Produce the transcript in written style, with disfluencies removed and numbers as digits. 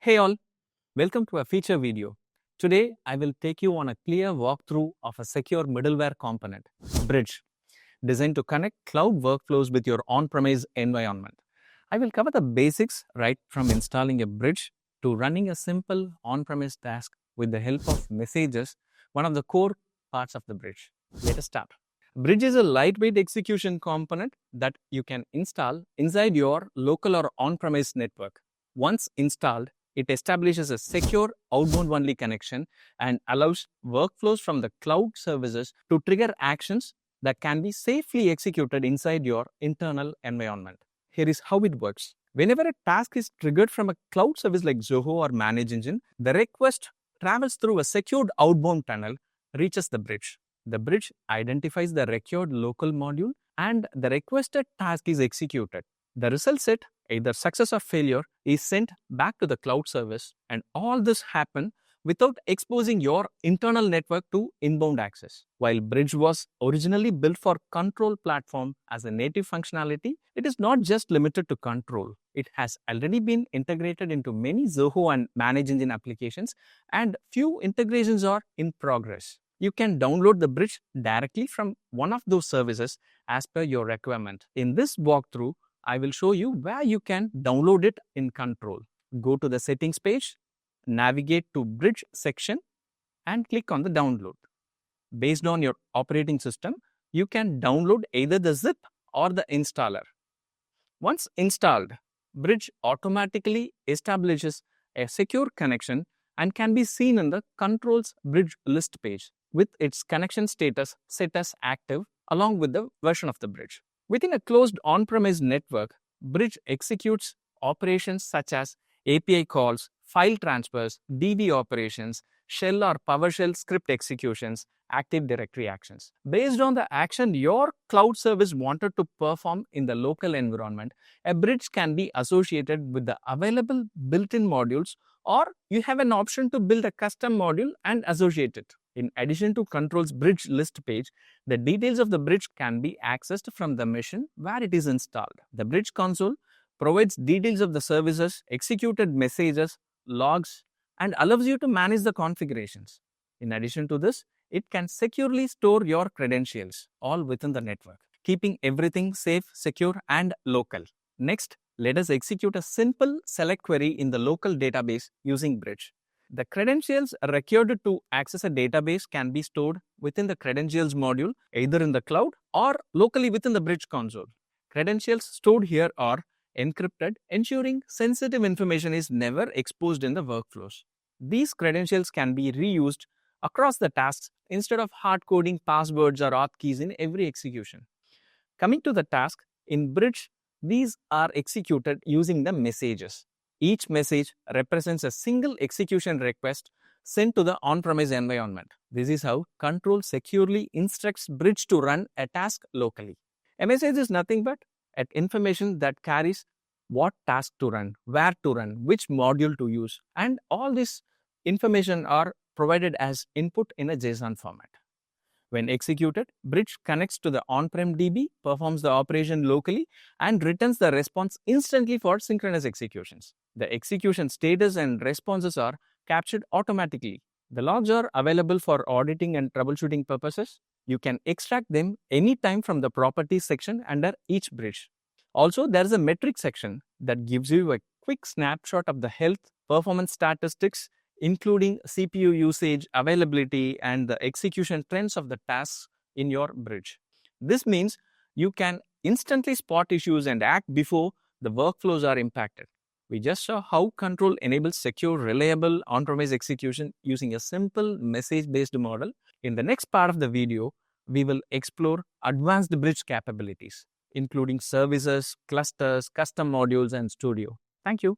Hey all, welcome to a feature video. Today, I will take you on a clear walkthrough of a secure middleware component, Bridge, designed to connect cloud workflows with your on-premise environment. I will cover the basics right from installing a bridge to running a simple on-premise task with the help of messages, one of the core parts of the bridge. Let us start. Bridge is a lightweight execution component that you can install inside your local or on-premise network. Once installed, it establishes a secure outbound-only connection and allows workflows from the cloud services to trigger actions that can be safely executed inside your internal environment. Here is how it works. Whenever a task is triggered from a cloud service like Zoho or Manage Engine, the request travels through a secured outbound tunnel, reaches the bridge. The bridge identifies the required local module and the requested task is executed. The result set, either success or failure, is sent back to the cloud service, and all this happens without exposing your internal network to inbound access. While Bridge was originally built for Qntrl platform as a native functionality, it is not just limited to Qntrl. It has already been integrated into many Zoho and Manage Engine applications, and few integrations are in progress. You can download the bridge directly from one of those services as per your requirement. In this walkthrough, I will show you where you can download it in Qntrl. Go to the settings page, navigate to bridge section and click on the download. Based on your operating system, you can download either the zip or the installer. Once installed, Bridge automatically establishes a secure connection and can be seen in the Qntrl's bridge list page with its connection status set as active along with the version of the bridge. Within a closed on-premise network, Bridge executes operations such as API calls, file transfers, DB operations, shell or PowerShell script executions, Active Directory actions. Based on the action your cloud service wanted to perform in the local environment, a bridge can be associated with the available built-in modules, or you have an option to build a custom module and associate it. In addition to Qntrl's bridge list page, the details of the bridge can be accessed from the machine where it is installed. The bridge console provides details of the services, executed messages, logs, and allows you to manage the configurations. In addition to this, it can securely store your credentials all within the network, keeping everything safe, secure, and local. Next, let us execute a simple select query in the local database using Bridge. The credentials required to access a database can be stored within the credentials module, either in the cloud or locally within the Bridge console. Credentials stored here are encrypted, ensuring sensitive information is never exposed in the workflows. These credentials can be reused across the tasks instead of hard coding passwords or auth keys in every execution. Coming to the task, in Bridge, these are executed using the messages. Each message represents a single execution request sent to the on-premise environment. This is how Qntrl securely instructs Bridge to run a task locally. A message is nothing but an information that carries what task to run, where to run, which module to use, and all this information are provided as input in a JSON format. When executed, Bridge connects to the on-prem DB, performs the operation locally, and returns the response instantly for synchronous executions. The execution status and responses are captured automatically. The logs are available for auditing and troubleshooting purposes. You can extract them anytime from the properties section under each bridge. Also, there is a metrics section that gives you a quick snapshot of the health, performance statistics, including CPU usage, availability, and the execution trends of the tasks in your bridge. This means you can instantly spot issues and act before the workflows are impacted. We just saw how Qntrl enables secure, reliable on-premise execution using a simple message-based model. In the next part of the video, we will explore advanced bridge capabilities, including services, clusters, custom modules, and Studio. Thank you.